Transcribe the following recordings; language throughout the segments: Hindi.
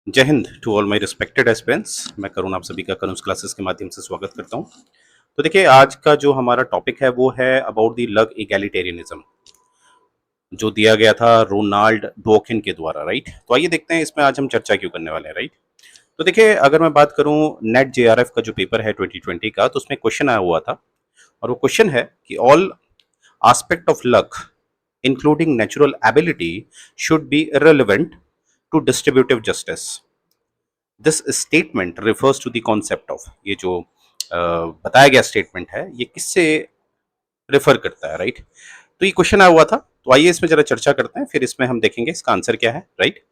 जय Hind to all my respected aspirants. मैं करुण आप सभी का करुण क्लासेस के माध्यम से स्वागत करता हूं। तो देखिए, आज का जो हमारा टॉपिक है वो है अबाउट द लग इगैलिटेरियनिज्म, जो दिया गया था रोनाल्ड डॉकिन के द्वारा। राइट, तो आइए देखते हैं इसमें आज हम चर्चा क्यों करने वाले हैं। राइट, तो देखिए, अगर मैं बात करूं नेट जेआरएफ का जो पेपर है 2020 का, तो उसमें क्वेश्चन आया हुआ था और वो क्वेश्चन है कि all aspect of luck including natural ability should be irrelevant to distributive justice. This statement refers to the concept of, ये जो बताया गया स्टेटमेंट है ये किससे रेफर करता है। राइट, तो ये क्वेश्चन आया हुआ था, तो आइए इसमें जरा चर्चा करते हैं, फिर इसमें हम देखेंगे इसका आंसर क्या है। राइट,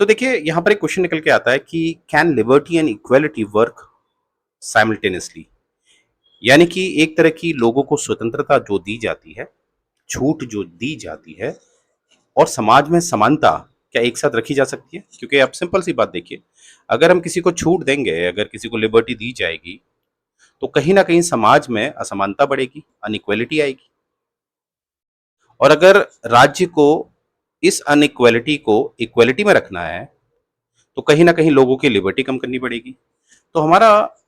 तो देखिए यहाँ पर एक क्वेश्चन निकल के आता है कि can liberty and equality work simultaneously, यानी कि एक तरह की लोगों को स्वतंत्रता जो दी जाती है, छूट जो दी जाती है, और समाज में समानता क्या एक साथ रखी जा सकती है? क्योंकि आप सिंपल सी बात देखिए, अगर हम किसी को छूट देंगे, अगर किसी को लिबर्टी दी जाएगी, तो कहीं ना कहीं समाज में असमानता बढ़ेगी, अनइक्वालिटी आएगी। और अगर राज्य को इस अनइक्वालिटी को इक्वालिटी में रखना है, तो कहीं ना कहीं लोगों की लिबर्टी कम करनी पड़ेगी। तो हमारा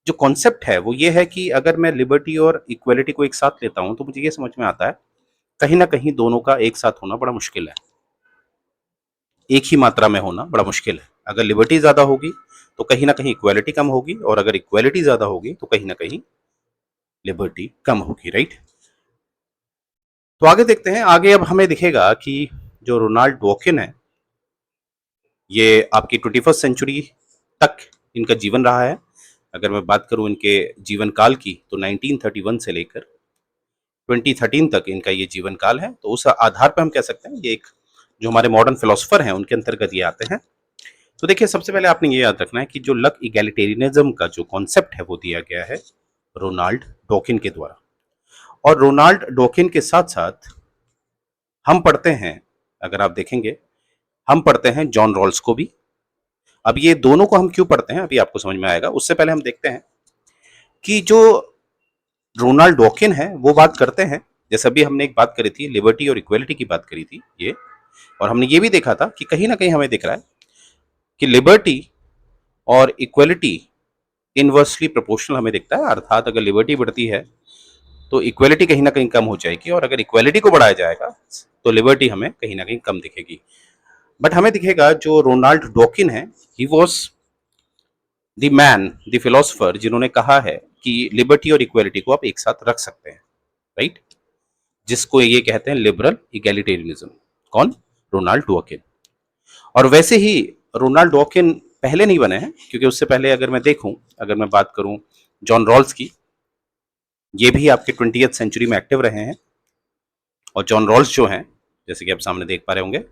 जो कॉन्सेप्ट है वो ये है कि अगर मैं लिबर्टी और इक्वालिटी को एक साथ लेता हूं, तो मुझे ये समझ में आता है कहीं ना कहीं दोनों का एक साथ होना बड़ा मुश्किल है, एक ही मात्रा में होना बड़ा मुश्किल है। अगर लिबर्टी ज्यादा होगी तो कहीं ना कहीं इक्वालिटी कम होगी, और अगर इक्वालिटी ज्यादा होगी तो कहीं ना कहीं लिबर्टी कम होगी। राइट, तो आगे देखते हैं। आगे अब हमें दिखेगा कि जो रोनाल्ड डॉकिन है, ये आपकी 21st सेंचुरी तक इनका जीवन रहा है। अगर मैं बात करूं इनके जीवन काल की, तो 1931 से लेकर 2013 तक इनका ये जीवन काल है। तो उस आधार पर हम कह सकते हैं ये एक जो हमारे मॉडर्न फिलोसोफर हैं उनके अंतर्गत ये आते हैं। तो देखिए, सबसे पहले आपने ये याद रखना है कि जो लक इगैलिटेरियनिज्म का जो कॉन्सेप्ट है वो दिया गया है रोनाल्ड डॉकिन के द्वारा। और रोनाल्ड डॉकिन के साथ साथ हम पढ़ते हैं, अगर आप देखेंगे, हम पढ़ते हैं जॉन रॉल्स को भी। अब ये दोनों को हम क्यों पढ़ते हैं अभी आपको समझ में आएगा। उससे पहले हम देखते हैं कि जो रोनाल्ड डॉकिन है वो बात करते हैं, जैसे अभी हमने एक बात करी थी लिबर्टी और इक्वालिटी की बात करी थी ये, और हमने ये भी देखा था कि कहीं ना कहीं हमें दिख रहा है कि लिबर्टी और इक्वालिटी इनवर्सली प्रोपोर्शनल हमें दिखता है। अर्थात अगर लिबर्टी बढ़ती है तो इक्वालिटी कहीं ना कहीं कम हो जाएगी, और अगर इक्वालिटी को बढ़ाया जाएगा तो लिबर्टी हमें कहीं ना कहीं कम दिखेगी। बट हमें दिखेगा जो रोनाल्ड डॉकिन है, he was the man, the philosopher, जिन्होंने कहा है कि लिबर्टी और इक्वालिटी को आप एक साथ रख सकते हैं। राइट, जिसको ये कहते हैं लिबरल इगैलिटेरियनिज्म। कौन? रोनाल्ड डॉकिन। और वैसे ही रोनाल्ड डॉकिन पहले नहीं बने हैं, क्योंकि उससे पहले अगर मैं देखूं, अगर मैं बात करूं जॉन रॉल्स की, ये भी आपके 20th सेंचुरी में एक्टिव रहे हैं। और जॉन रॉल्स जो हैं, जैसे कि आप सामने देख पा रहे होंगे,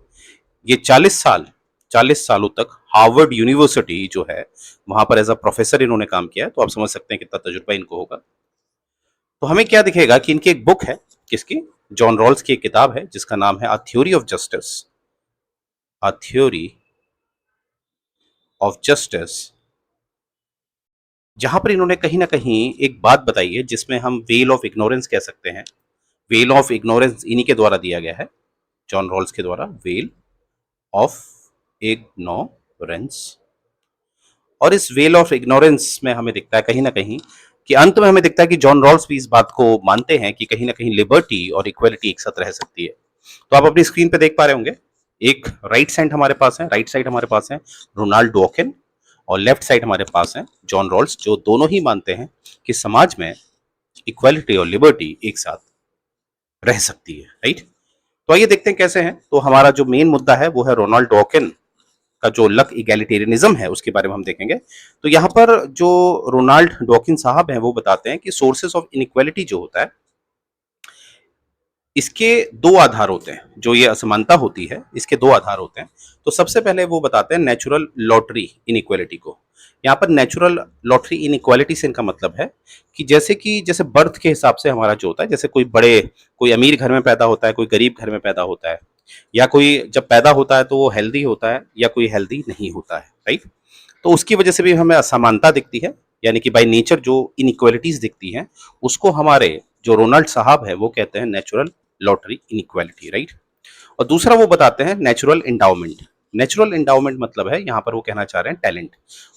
ये 40 सालों तक हार्वर्ड यूनिवर्सिटी जो है वहां पर एज अ प्रोफेसर इन्होंने काम किया है। तो आप समझ सकते हैं कितना तजुर्बा इनको होगा। तो हमें क्या दिखेगा कि इनकी एक बुक है, किसकी? जॉन रॉल्स की एक किताब है जिसका नाम है a theory of justice, a theory of justice, जहां पर इन्होंने कहीं ना कहीं एक बात बताई है जिसमें हम वेल ऑफ इग्नोरेंस कह सकते हैं। वेल ऑफ इग्नोरेंस इन्हीं के द्वारा दिया गया है, जॉन रॉल्स के द्वारा, वेल ऑफ इग्नोरेंस। और इस वेल ऑफ इग्नोरेंस में हमें दिखता है कहीं ना कहीं कि अंत में हमें दिखता है कि जॉन रॉल्स भी इस बात को मानते हैं कि कहीं ना कहीं लिबर्टी और इक्वालिटी एक साथ रह सकती है। तो आप अपनी स्क्रीन पे देख पा रहे होंगे, एक राइट साइड हमारे पास है, राइट साइड हमारे पास है रोनाल्ड डॉकिन, और लेफ्ट साइड हमारे पास है जॉन रॉल्स, जो दोनों ही मानते हैं कि समाज में इक्वालिटी और लिबर्टी एक साथ रह सकती है। राइट, तो आइए देखते हैं कैसे हैं। तो हमारा जो मेन मुद्दा है वो है रोनाल्ड डॉकिन का जो लक इगैलिटेरियनिज्म है उसके बारे में हम देखेंगे। तो यहाँ पर जो रोनाल्ड डॉकिन साहब हैं वो बताते हैं कि सोर्सेस ऑफ इनइक्वालिटी जो होता है, इसके दो आधार होते हैं। जो ये असमानता होती है इसके दो आधार होते हैं। तो सबसे पहले वो बताते हैं नेचुरल लॉटरी इनइक्वालिटी को। यहाँ पर नेचुरल लॉटरी इनइक्वालिटी से इनका मतलब है कि जैसे बर्थ के हिसाब से हमारा जो होता है, जैसे कोई अमीर घर में पैदा होता है, कोई गरीब घर में पैदा होता है, या कोई जब पैदा होता है तो वो हेल्दी होता है या कोई हेल्दी नहीं होता है। राइट, तो उसकी वजह से भी हमें असमानता दिखती है, यानी कि बाय नेचर जो इनइक्वालिटीज दिखती हैं उसको हमारे जो रोनाल्ड साहब है वो कहते हैं नेचुरल लॉटरी इनइक्वालिटी। राइट, और दूसरा वो बताते हैं नेचुरल इंडाउमेंट। नेचुरल इंडाउमेंट मतलब है यहाँ पर वो कहना चाह रहे हैं टैलेंट।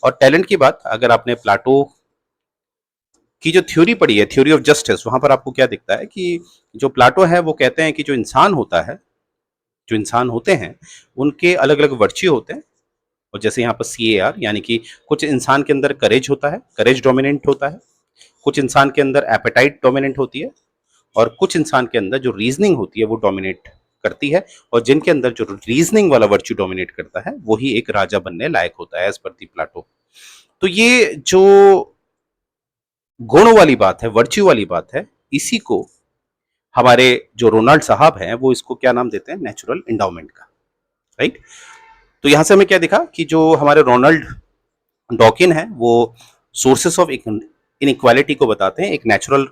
और टैलेंट की बात अगर आपने प्लाटो की जो थ्योरी पढ़ी है, थ्योरी ऑफ जस्टिस, वहां पर आपको क्या दिखता है कि जो प्लाटो है वो कहते हैं कि जो इंसान होता है, जो इंसान होते हैं उनके अलग अलग वर्च्यू होते हैं। और जैसे यहाँ पर CAR यानी कि कुछ इंसान के अंदर करेज होता है, करेज डोमिनेंट होता है, कुछ इंसान के अंदर एपेटाइट डोमिनेंट होती है, और कुछ इंसान के अंदर जो रीजनिंग होती है वो डोमिनेट करती है। और जिनके अंदर जो रीजनिंग वाला वर्च्यू डोमिनेट करता है वही एक राजा बनने लायक होता है एज पर दी प्लाटो। तो ये जो गुण वाली बात है, वर्च्यू वाली बात है, इसी को हमारे जो रोनाल्ड साहब हैं वो इसको क्या नाम देते हैं, नेचुरल इंडाउमेंट का, राइट। तो यहां से हमें क्या दिखा कि जो हमारे रोनाल्ड डॉकिन है वो सोर्सेस ऑफ इनइक्वालिटी को बताते हैं, एक नेचुरल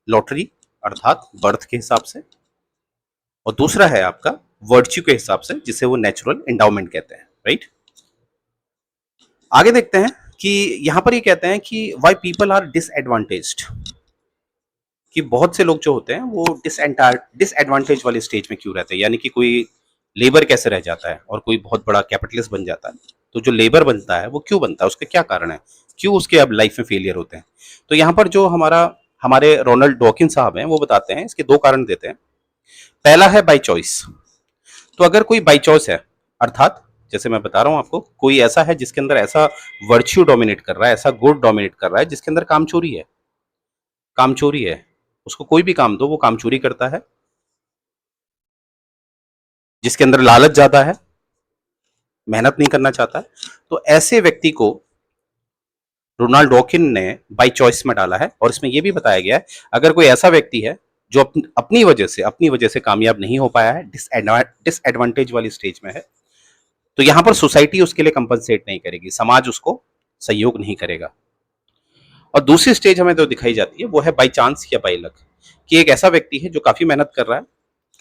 लॉटरी अर्थात बर्थ के हिसाब से, और दूसरा है आपका वर्च्यू के हिसाब से जिसे वो नेचुरल इंडाउमेंट कहते हैं, राइट। आगे देखते हैं कि यहां पर ये कहते हैं कि व्हाई पीपल आर डिसएडवांटेज्ड, कि बहुत से लोग जो होते हैं वो डिसएडवांटेज वाले स्टेज में क्यों रहते हैं, यानी कि कोई लेबर कैसे रह जाता है और कोई बहुत बड़ा कैपिटलिस्ट बन जाता है, तो जो लेबर बनता है वो क्यों बनता है, उसका क्या कारण है, क्यों उसके अब लाइफ में फेलियर होते हैं। तो यहाँ पर जो हमारे रोनाल्ड डॉकिन साहब हैं वो बताते हैं, इसके दो कारण देते हैं। पहला है बाई चॉइस। तो अगर कोई बाई चॉइस है, अर्थात जैसे मैं बता रहा हूं आपको, कोई ऐसा है जिसके अंदर ऐसा वर्च्यू डोमिनेट कर रहा है, ऐसा गुड डोमिनेट कर रहा है जिसके अंदर कामचोरी है, कामचोरी है, उसको कोई भी काम दो वो कामचोरी करता है, जिसके अंदर लालच ज्यादा है, मेहनत नहीं करना चाहता है, तो ऐसे व्यक्ति को रोनाल्ड डॉकिन ने बाई चॉइस में डाला है। और इसमें यह भी बताया गया है अगर कोई ऐसा व्यक्ति है जो अपनी वजह से कामयाब नहीं हो पाया है, डिसएडवांटेज वाली स्टेज में है, तो यहां पर सोसाइटी उसके लिए कंपनसेट नहीं करेगी, समाज उसको सहयोग नहीं करेगा। और दूसरी स्टेज हमें जो दिखाई जाती है वो है बाई चांस या बाई लक, कि एक ऐसा व्यक्ति है जो काफी मेहनत कर रहा है,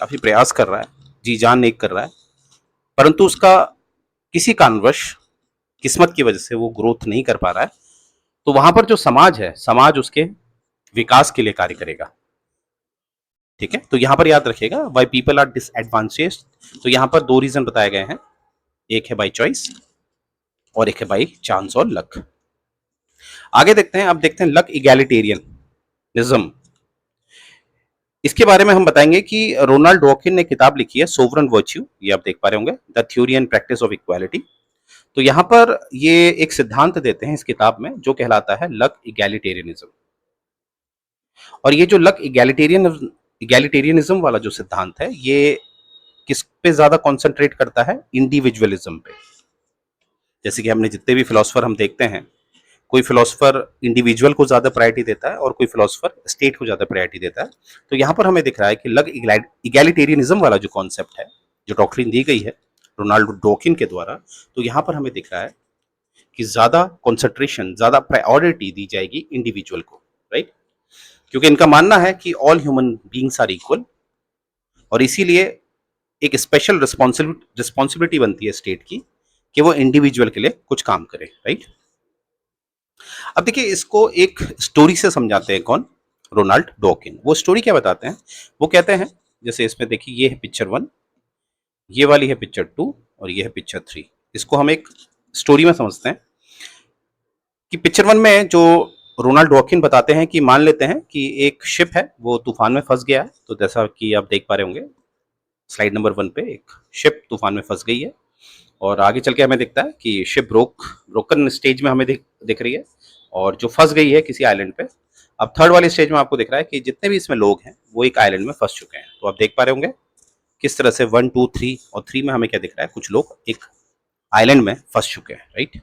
काफी प्रयास कर रहा है, जी जान एक कर रहा है, परंतु उसका किसी कारणवश किस्मत की वजह से वो ग्रोथ नहीं कर पा रहा है, तो वहां पर जो समाज है, समाज उसके विकास के लिए कार्य करेगा, ठीक है। तो यहां पर याद रखिएगा वाई पीपल आर डिसएडवांटेज। तो यहां पर दो रीजन बताए गए हैं, एक है बाई चॉइस और एक है बाई चांस और लक। आगे देखते हैं, अब देखते हैं लक इगैलिटेरियनिज्म। इसके बारे में हम बताएंगे कि रोनाल्ड डॉकिन ने किताब लिखी है सोवरन वर्च्यू, ये आप देख पा रहे होंगे, the theory and practice of equality. तो यहां पर ये एक सिद्धांत देते हैं इस किताब में जो कहलाता है लक इगैलिटेरियनिज्म। और ये जो लक इगैलिटेरियनिज्म वाला जो सिद्धांत है ये किस पे ज्यादा कॉन्सेंट्रेट करता है, इंडिविजुअलिज्म पे। जैसे कि हमने जितने भी फिलोसफर हम देखते हैं, कोई फिलोसफर इंडिविजुअल को ज्यादा प्रायोरिटी देता है और कोई फिलोसफर स्टेट को ज्यादा प्रायोरिटी देता है। तो यहाँ पर हमें दिख रहा है कि लग इगैलिटेरियनिज्म वाला जो कॉन्सेप्ट है, जो डॉक्ट्रिन दी गई है रोनाल्ड डॉकिन के द्वारा, तो यहाँ पर हमें दिख रहा है कि ज्यादा कॉन्सेंट्रेशन, ज्यादा प्रायोरिटी दी जाएगी इंडिविजुअल को, राइट। क्योंकि इनका मानना है कि all human beings are equal, और इसीलिए एक स्पेशल रिस्पॉन्सिबिलिटी बनती है स्टेट की कि वो इंडिविजुअल के लिए कुछ काम करे, राइट। अब देखिए इसको एक स्टोरी से समझाते हैं, कौन, रोनाल्ड डॉकिन। वो स्टोरी क्या बताते हैं, वो कहते हैं जैसे इसमें देखिए ये है पिक्चर 1, ये वाली है पिक्चर 2 और ये है पिक्चर 3। इसको हम एक स्टोरी में समझते हैं कि पिक्चर 1 में जो रोनाल्ड डॉकिन बताते हैं कि मान लेते हैं कि एक शिप है वो तूफान में फंस गया है। तो जैसा कि आप देख पा रहे होंगे स्लाइड नंबर 1 पे, एक शिप तूफान में फंस गई है और आगे चल के हमें दिखता है कि शिप ब्रोकन स्टेज में हमें दिख रही है और जो फंस गई है किसी आइलैंड पे। अब थर्ड वाले स्टेज में आपको दिख रहा है कि जितने भी इसमें लोग हैं वो एक आइलैंड में फंस चुके हैं। तो आप देख पा रहे होंगे किस तरह से 1 2 3 और 3 में हमें क्या दिख रहा है, कुछ लोग एक आइलैंड में फंस चुके हैं, राइट।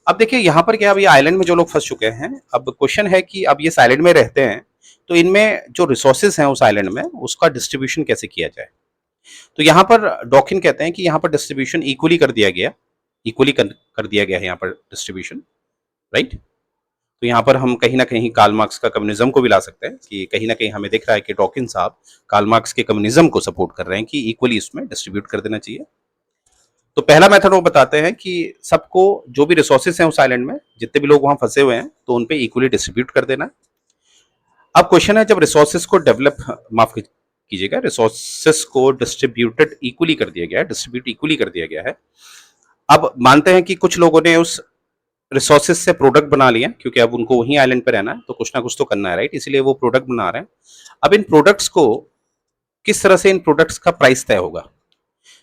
अब देखिए यहाँ पर क्या, अब ये आइलैंड में जो लोग फंस चुके हैं, अब क्वेश्चन है कि अब ये इस आइलैंड में रहते हैं तो इनमें जो रिसोर्सेज हैं उस आइलैंड में उसका डिस्ट्रीब्यूशन कैसे किया जाए। तो यहाँ पर डॉकिन कहते हैं कि यहाँ पर डिस्ट्रीब्यूशन इक्वली कर दिया गया, है यहाँ पर डिस्ट्रीब्यूशन, राइट। तो यहाँ पर हम कहीं ना कहीं कार्ल मार्क्स का कम्युनिज्म को भी ला सकते हैं कि कहीं ना कहीं हमें दिख रहा है कि डॉकिन साहब कार्ल मार्क्स के कम्युनिज्म को सपोर्ट कर रहे हैं कि इक्वली इसमें डिस्ट्रीब्यूट कर देना चाहिए। तो पहला मेथड वो बताते हैं कि सबको जो भी रिसोर्सेज हैं उस आइलैंड में, जितने भी लोग वहां फंसे हुए हैं, तो उन पे इक्वली डिस्ट्रीब्यूट कर देना। अब क्वेश्चन है जब रिसोर्सेज को डेवलप, माफ कीजिएगा, रिसोर्सेस को डिस्ट्रीब्यूट इक्वली कर दिया गया है। अब मानते हैं कि कुछ लोगों ने उस रिसोर्सेज से प्रोडक्ट बना लिया, क्योंकि अब उनको वहीं आइलैंड पे रहना है, तो कुछ ना कुछ तो करना है, राइट? इसलिए वो प्रोडक्ट बना रहे हैं। अब इन प्रोडक्ट्स को किस तरह से इन प्रोडक्ट्स का प्राइस तय होगा?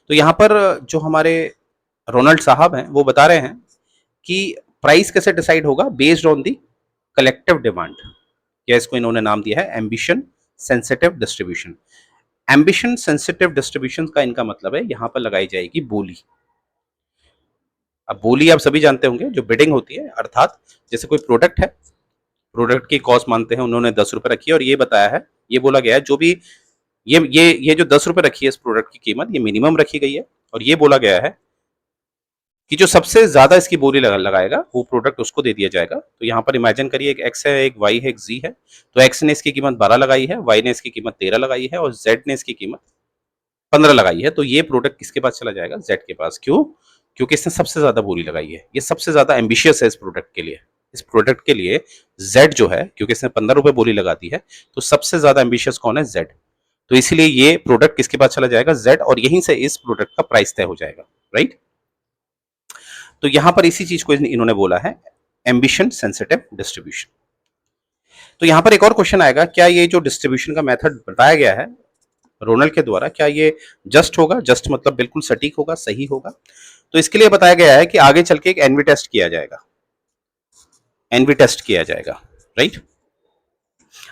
तो यहाँ पर जो हमारे रोनाल्ड साहब हैं वो बता रहे हैं कि प्राइस कैसे डिसाइड होगा, based on the collective demand, या इसको इन्होंने नाम दिया है ambition sensitive distribution. Ambition sensitive distribution का इनका मतलब है यहाँ पर लगाई जाएगी बोली। अब बोली आप सभी जानते होंगे, जो बिडिंग होती है, अर्थात जैसे कोई प्रोडक्ट है, प्रोडक्ट की कॉस्ट मानते हैं उन्होंने 10 रुपए रखी है, और ये बताया है, ये बोला गया है, जो भी ये जो 10 रुपए रखी है इस प्रोडक्ट की कीमत, ये मिनिमम रखी गई है, और ये बोला गया है कि जो सबसे ज्यादा इसकी बोली लगाएगा वो प्रोडक्ट उसको दे दिया जाएगा। तो यहाँ पर इमेजिन करिए, एक एक्स है, एक वाई है, एक जी है। तो एक्स ने इसकी कीमत 12 लगाई है, वाई ने इसकी कीमत 13 लगाई है, और जेड ने इसकी कीमत 15 लगाई है। तो ये प्रोडक्ट किसके पास चला जाएगा? जेड के पास। क्यों? क्योंकि इसने सबसे ज्यादा बोली लगाई है, ये सबसे ज्यादा एम्बिशियस है इस प्रोडक्ट के लिए। इस प्रोडक्ट के लिए जेड जो है, क्योंकि इसने 15 रुपए बोली लगा दी है, तो सबसे ज्यादा एम्बिशियस कौन है? जेड। तो इसीलिए ये प्रोडक्ट किसके पास चला जाएगा? जेड, और यहीं से इस प्रोडक्ट का प्राइस तय हो जाएगा, राइट? तो यहां पर इसी चीज को इन्होंने बोला है एम्बिशन सेंसिटिव डिस्ट्रीब्यूशन। तो यहां पर एक और क्वेश्चन आएगा, क्या ये जो डिस्ट्रीब्यूशन का मेथड बताया गया है रोनल्ड के द्वारा, क्या ये जस्ट होगा? जस्ट मतलब बिल्कुल सटीक होगा, सही होगा? तो इसके लिए बताया गया है कि आगे चल के एक एनवी टेस्ट किया जाएगा, एनवी टेस्ट किया जाएगा, राइट?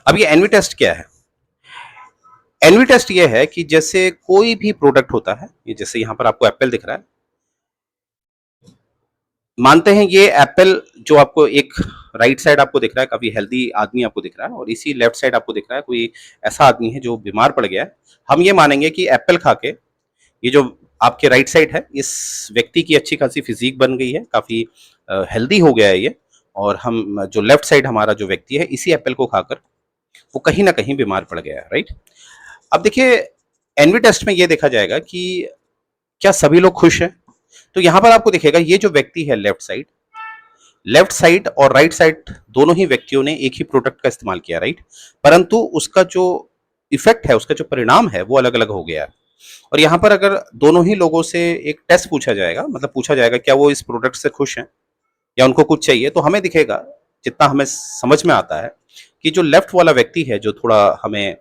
अब ये एनवी टेस्ट क्या है? एनवी टेस्ट ये है कि जैसे कोई भी प्रोडक्ट होता है, ये जैसे यहां पर आपको एप्पल दिख रहा है, मानते हैं ये एप्पल जो आपको एक राइट साइड आपको दिख रहा है, काफी हेल्दी आदमी आपको दिख रहा है, और इसी लेफ्ट साइड आपको दिख रहा है कोई ऐसा आदमी है जो बीमार पड़ गया है। हम ये मानेंगे कि एप्पल खा के ये जो आपके राइट साइड है, इस व्यक्ति की अच्छी खासी फिजिक बन गई है, काफी हेल्दी हो गया है ये, और हम जो लेफ्ट साइड हमारा जो व्यक्ति है, इसी एप्पल को खाकर वो कहीं ना कहीं बीमार पड़ गया है, राइट? अब देखिए, एनवी टेस्ट में ये देखा जाएगा कि क्या सभी लोग खुश हैं? तो यहां पर आपको दिखेगा ये जो व्यक्ति है लेफ्ट साइड और राइट साइड, दोनों ही व्यक्तियों ने एक ही प्रोडक्ट का इस्तेमाल किया, राइट? परंतु उसका जो इफेक्ट है, उसका जो परिणाम है, वो अलग अलग हो गया है। और यहां पर अगर दोनों ही लोगों से एक टेस्ट पूछा जाएगा, मतलब पूछा जाएगा क्या वो इस प्रोडक्ट से खुश हैं या उनको कुछ चाहिए, तो हमें दिखेगा, जितना हमें समझ में आता है, कि जो लेफ्ट वाला व्यक्ति है, जो थोड़ा हमें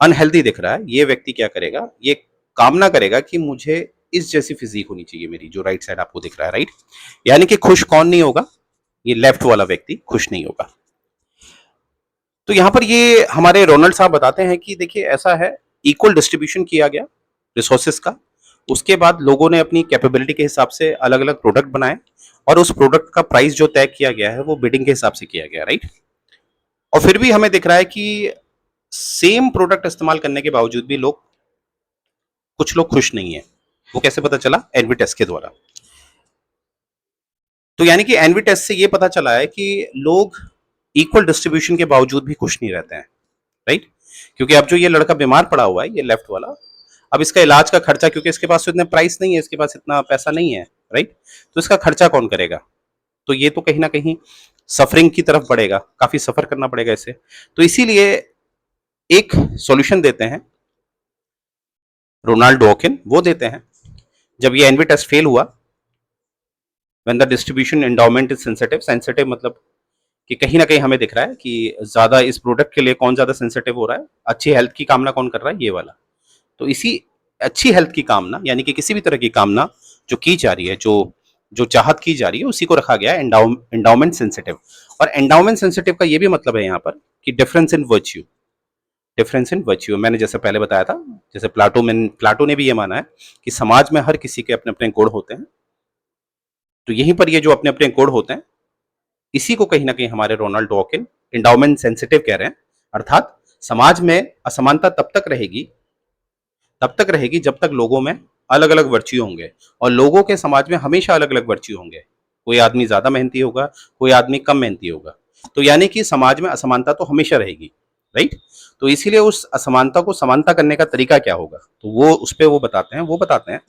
अनहेल्दी दिख रहा है, ये व्यक्ति क्या करेगा? ये कामना करेगा कि मुझे इस जैसी फिजिक होनी चाहिए मेरी, जो राइट साइड आपको दिख रहा है, राइट? यानी कि खुश कौन नहीं होगा? ये लेफ्ट वाला व्यक्ति खुश नहीं होगा। तो यहां पर ये हमारे रोनाल्ड साहब बताते हैं कि देखिए ऐसा है, इक्वल डिस्ट्रीब्यूशन किया गया रिसोर्सेस का, उसके बाद लोगों ने अपनी कैपेबिलिटी के हिसाब से अलग अलग प्रोडक्ट बनाए, और उस प्रोडक्ट का प्राइस जो तय किया गया है वो बिडिंग के हिसाब से किया गया, राइट? और फिर भी हमें दिख रहा है कि सेम प्रोडक्ट इस्तेमाल करने के बावजूद भी कुछ लोग खुश नहीं है। वो कैसे पता चला? एनवी टेस्ट के द्वारा। तो यानी कि एनवी टेस्ट से ये पता चला है कि लोग इक्वल डिस्ट्रीब्यूशन के बावजूद भी खुश नहीं रहते हैं, राइट? क्योंकि अब जो ये लड़का बीमार पड़ा हुआ है, ये लेफ्ट वाला, अब इसका इलाज का खर्चा, क्योंकि इसके पास तो इतने प्राइस नहीं है, इसके पास इतना पैसा नहीं है, राइट? तो इसका खर्चा कौन करेगा? तो ये तो कहीं ना कहीं सफरिंग की तरफ बढ़ेगा, काफी सफर करना पड़ेगा इसे। तो इसीलिए एक सॉल्यूशन देते हैं रोनाल्ड डॉकिन, वो देते हैं, जब ये एनवी टेस्ट फेल हुआ, when the distribution endowment is sensitive, sensitive मतलब कि कहीं ना कहीं हमें दिख रहा है कि ज्यादा इस प्रोडक्ट के लिए कौन ज्यादा सेंसिटिव हो रहा है, अच्छी हेल्थ की कामना कौन कर रहा है? ये वाला। तो इसी अच्छी हेल्थ की कामना, यानी कि किसी भी तरह की कामना जो की जा रही है, जो जो चाहत की जा रही है, उसी को रखा गया है एंडाउमेंट सेंसिटिव। और एंडाउमेंट सेंसिटिव का ये भी मतलब है यहाँ पर कि difference in virtue, difference in virtue मैंने जैसे पहले बताया था, जैसे प्लाटो ने भी ये माना है कि समाज में हर किसी के अपने अपने गुण होते हैं। तो यहीं पर ये जो अपने अपने गुण होते हैं, इसी को कहीं ना कहीं हमारे रोनाल्ड डॉकिन एंडाउमेंट सेंसिटिव कह रहे हैं। अर्थात समाज में असमानता तब तक रहेगी जब तक लोगों में अलग अलग वर्च्यू होंगे, और लोगों के समाज में हमेशा अलग अलग वर्च्यू होंगे। कोई आदमी ज्यादा मेहनती होगा, कोई आदमी कम मेहनती होगा। तो यानी कि समाज में असमानता तो हमेशा रहेगी, राइट? तो इसीलिए उस असमानता को समानता करने का तरीका क्या होगा, तो वो उस पर वो बताते हैं।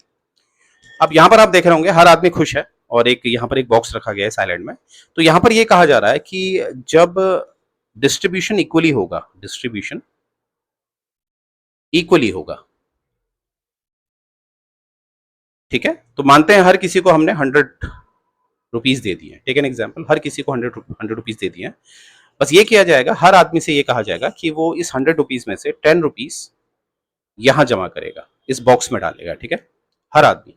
अब यहाँ पर आप देख रहे होंगे हर आदमी खुश है, और एक यहाँ पर एक बॉक्स रखा गया है साइलेंट में। तो यहाँ पर ये कहा जा रहा है कि जब डिस्ट्रीब्यूशन इक्वली होगा, डिस्ट्रीब्यूशन इक्वली होगा। ठीक है, तो मानते हैं हर किसी को हमने 100 रुपीज दे दिए, टेक एन एग्जाम्पल, हर किसी को 100 रुपीज दे दिए। बस ये किया जाएगा, हर आदमी से ये कहा जाएगा कि वो इस 100 रुपीज में से 10 रुपीज यहां जमा करेगा, इस बॉक्स में डालेगा। ठीक है, हर आदमी।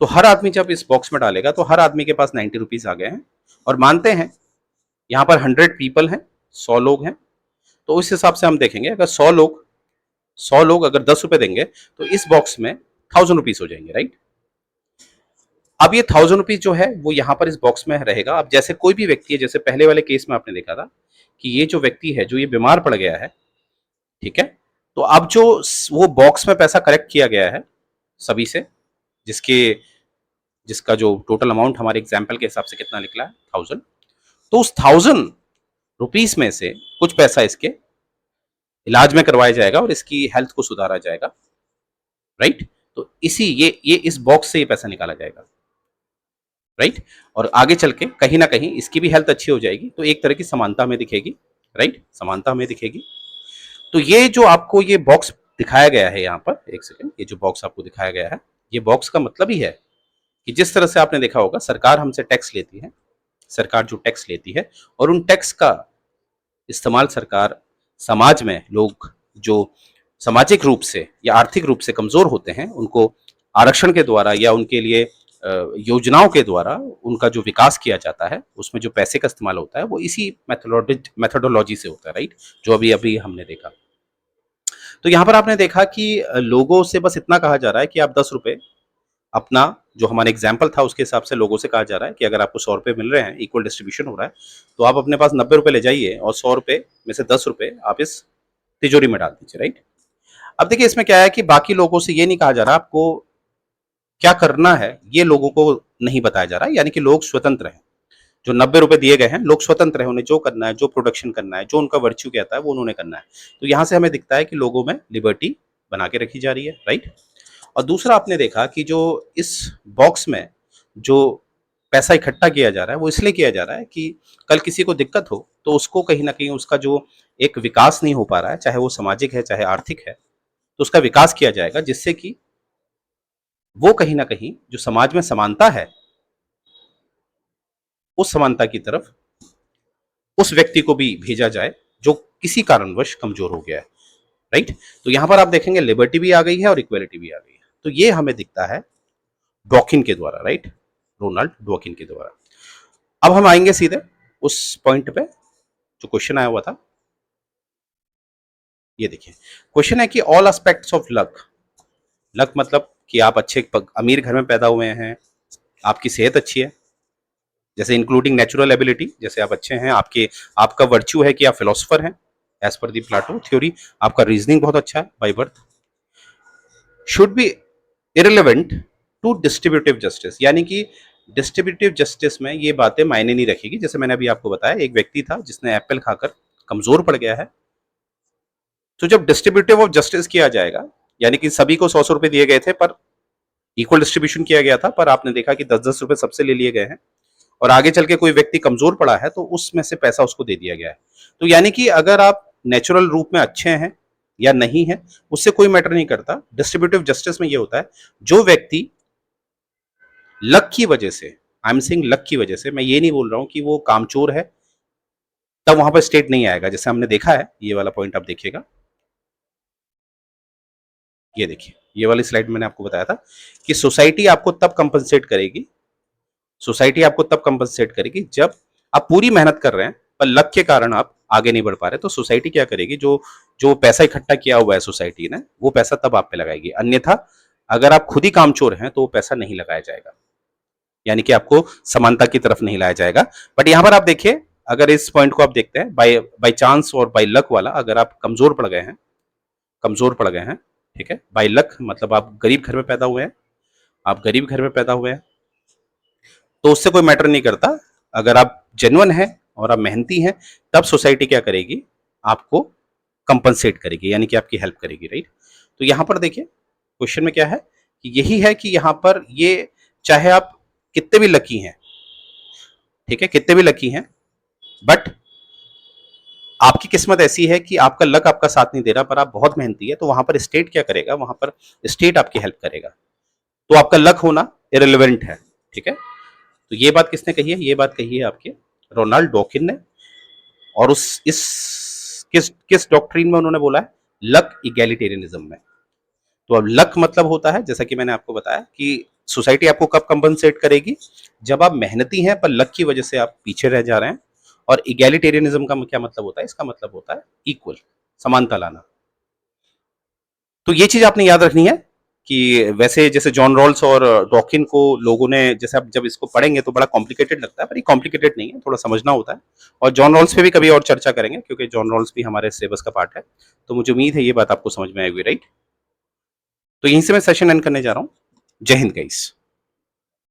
तो हर आदमी जब इस बॉक्स में डालेगा तो हर आदमी के पास 90 रुपीज आ गए हैं। और मानते हैं यहाँ पर 100 पीपल हैं, 100 लोग हैं, तो उस हिसाब से हम देखेंगे अगर 100 लोग अगर 10 रुपए देंगे तो इस बॉक्स में 1000 रुपीज हो जाएंगे, राइट। अब ये 1000 रुपीज जो है वो यहाँ पर इस बॉक्स में रहेगा। अब जैसे कोई भी व्यक्ति है, जैसे पहले वाले केस में आपने देखा था कि ये जो व्यक्ति है जो ये बीमार पड़ गया है, ठीक है, तो अब जो वो बॉक्स में पैसा कलेक्ट किया गया है सभी से, जिसके जिसका जो टोटल अमाउंट हमारे एग्जाम्पल के हिसाब से कितना निकला है 1000, तो उस 1000 रुपीज में से कुछ पैसा इसके इलाज में करवाया जाएगा और इसकी हेल्थ को सुधारा जाएगा, राइट। तो इसी ये इस बॉक्स से ये पैसा निकाला जाएगा, राइट। और आगे चल के कहीं ना कहीं इसकी भी हेल्थ अच्छी हो जाएगी, तो एक तरह की समानता हमें दिखेगी, राइट, समानता हमें दिखेगी। तो ये जो आपको ये बॉक्स दिखाया गया है यहाँ पर, एक सेकेंड, ये जो बॉक्स आपको दिखाया गया है, ये बॉक्स का मतलब ही है कि जिस तरह से आपने देखा होगा सरकार हमसे टैक्स लेती है, सरकार जो टैक्स लेती है और उन टैक्स का इस्तेमाल सरकार समाज में लोग जो सामाजिक रूप से या आर्थिक रूप से कमजोर होते हैं उनको आरक्षण के द्वारा या उनके लिए योजनाओं के द्वारा उनका जो विकास किया जाता है उसमें जो पैसे का इस्तेमाल होता है वो इसी मेथोडोलॉजी से होता है, राइट, जो अभी अभी हमने देखा। तो यहाँ पर आपने देखा कि लोगों से बस इतना कहा जा रहा है कि आप 10 रुपए अपना, जो हमारा एग्जाम्पल था उसके हिसाब से लोगों से कहा जा रहा है कि अगर आपको 100 रुपए मिल रहे हैं, इक्वल डिस्ट्रीब्यूशन हो रहा है, तो आप अपने पास 90 रुपए ले जाइए और 100 रुपए में से 10 रुपए आप इस तिजोरी में डाल दीजिए, राइट। अब देखिए इसमें क्या है कि बाकी लोगों से ये नहीं कहा जा रहा आपको क्या करना है, ये लोगों को नहीं बताया जा रहा है, यानी कि लोग स्वतंत्र हैं। जो 90 रुपए दिए गए हैं, लोग स्वतंत्र हैं, उन्हें जो करना है, जो प्रोडक्शन करना है, जो उनका वर्च्यू कहता है वो उन्होंने करना है। तो यहां से हमें दिखता है कि लोगों में लिबर्टी बना के रखी जा रही है, राइट। और दूसरा आपने देखा कि जो इस बॉक्स में जो पैसा इकट्ठा किया जा रहा है वो इसलिए किया जा रहा है कि कल किसी को दिक्कत हो तो उसको कहीं ना कहीं उसका जो एक विकास नहीं हो पा रहा है, चाहे वो सामाजिक है चाहे आर्थिक है, तो उसका विकास किया जाएगा, जिससे कि वो कहीं ना कहीं जो समाज में समानता है उस समानता की तरफ उस व्यक्ति को भी भेजा जाए जो किसी कारणवश कमजोर हो गया है, राइट। तो यहां पर आप देखेंगे लिबर्टी भी आ गई है और इक्वेलिटी भी आ गई है। तो ये हमें दिखता है डॉकिन के द्वारा, राइट, रोनाल्ड डॉकिन के द्वारा। अब हम आएंगे सीधे उस पॉइंट पे जो क्वेश्चन आया हुआ था। ये देखिए क्वेश्चन है कि all aspects of luck, luck मतलब कि आप अच्छे अमीर घर में पैदा हुए हैं, आपकी सेहत अच्छी है, जैसे इंक्लूडिंग नेचुरल एबिलिटी, जैसे आप अच्छे हैं, आपका वर्च्यू है कि आप फिलोसफर हैं as per the Plato theory, आपका रीजनिंग बहुत अच्छा है by birth, should be irrelevant to distributive justice, यानी कि डिस्ट्रीब्यूटिव जस्टिस में ये बातें मायने नहीं रखेगी। जैसे मैंने अभी आपको बताया एक व्यक्ति था जिसने एप्पल खाकर कमजोर पड़ गया है, तो जब डिस्ट्रीब्यूटिव ऑफ जस्टिस किया जाएगा, यानी कि सभी को 100 रुपए दिए गए थे पर इक्वल डिस्ट्रीब्यूशन किया गया था, पर आपने देखा कि 10-10 रुपए सबसे ले लिए गए हैं और आगे चल के कोई व्यक्ति कमजोर पड़ा है तो उसमें से पैसा उसको दे दिया गया है। तो यानी कि अगर आप नेचुरल रूप में अच्छे हैं या नहीं है उससे कोई मैटर नहीं करता। डिस्ट्रीब्यूटिव जस्टिस में ये होता है जो व्यक्ति लक की वजह से, आई एम सेइंग लक की वजह से, मैं ये नहीं बोल रहा हूं कि वो कामचोर है, तब वहां पर स्टेट नहीं आएगा। जैसे हमने देखा है, ये वाला पॉइंट आप देखिएगा, ये देखिए ये वाली स्लाइड मैंने आपको बताया था कि सोसाइटी आपको तब कंपनसेट करेगी, सोसाइटी आपको तब कंपनसेट करेगी जब आप पूरी मेहनत कर रहे हैं पर लक के कारण आप आगे नहीं बढ़ पा रहे, तो सोसाइटी क्या करेगी, जो जो पैसा इकट्ठा किया हुआ है सोसाइटी ने वो पैसा तब आप पे लगाएगी। अन्यथा अगर आप खुद ही कामचोर हैं तो वो पैसा नहीं लगाया जाएगा, यानी कि आपको समानता की तरफ नहीं लाया जाएगा। बट यहां पर आप देखिए, अगर इस पॉइंट को आप देखते हैं बाय बाय चांस और बाय लक वाला, अगर आप कमजोर पड़ गए हैं, कमजोर पड़ गए हैं, ठीक है, बाय लक मतलब आप गरीब घर में पैदा हुए हैं, आप गरीब घर में पैदा हुए हैं, तो उससे कोई मैटर नहीं करता। अगर आप जेन्युइन हैं और आप मेहनती हैं तब सोसाइटी क्या करेगी, आपको कंपनसेट करेगी, यानी कि आपकी हेल्प करेगी, राइट। तो यहां पर देखिए क्वेश्चन में क्या है कि यही है कि यहां पर ये चाहे आप कितने भी लकी हैं, ठीक है, कितने भी लकी हैं, बट आपकी किस्मत ऐसी है कि आपका लक आपका साथ नहीं दे रहा, पर आप बहुत मेहनती है, तो वहां पर स्टेट क्या करेगा, वहां पर स्टेट आपकी हेल्प करेगा। तो आपका लक होना इरेलीवेंट है, ठीक है। तो ये बात किसने कही है? ये बात कही है आपके रोनाल्ड डॉकिन ने। और उस इस किस किस डॉक्ट्रिन में उन्होंने बोला है? लक इगैलिटेरियनिज्म में। तो अब लक मतलब होता है, जैसा कि मैंने आपको बताया, कि सोसाइटी आपको कब कंपनसेट करेगी? जब आप मेहनती हैं पर लक की वजह से आप पीछे रह जा रहे हैं। और इगैलिटेरियनिज्म का क्या मतलब होता है? इसका मतलब होता है इक्वल, समानता लाना। तो ये चीज आपने याद रखनी है कि वैसे जैसे जॉन रॉल्स और डॉकिन को लोगों ने, जैसे आप जब इसको पढ़ेंगे तो बड़ा कॉम्प्लिकेटेड लगता है, पर ये कॉम्प्लिकेटेड नहीं है, थोड़ा समझना होता है। और जॉन रॉल्स पे भी कभी और चर्चा करेंगे, क्योंकि जॉन रॉल्स भी हमारे सिलेबस का पार्ट है। तो मुझे उम्मीद है ये बात आपको समझ में आएगी, राइट? तो यहीं से मैं सेशन एंड करने जा रहा हूँ। जय हिंद गाइस।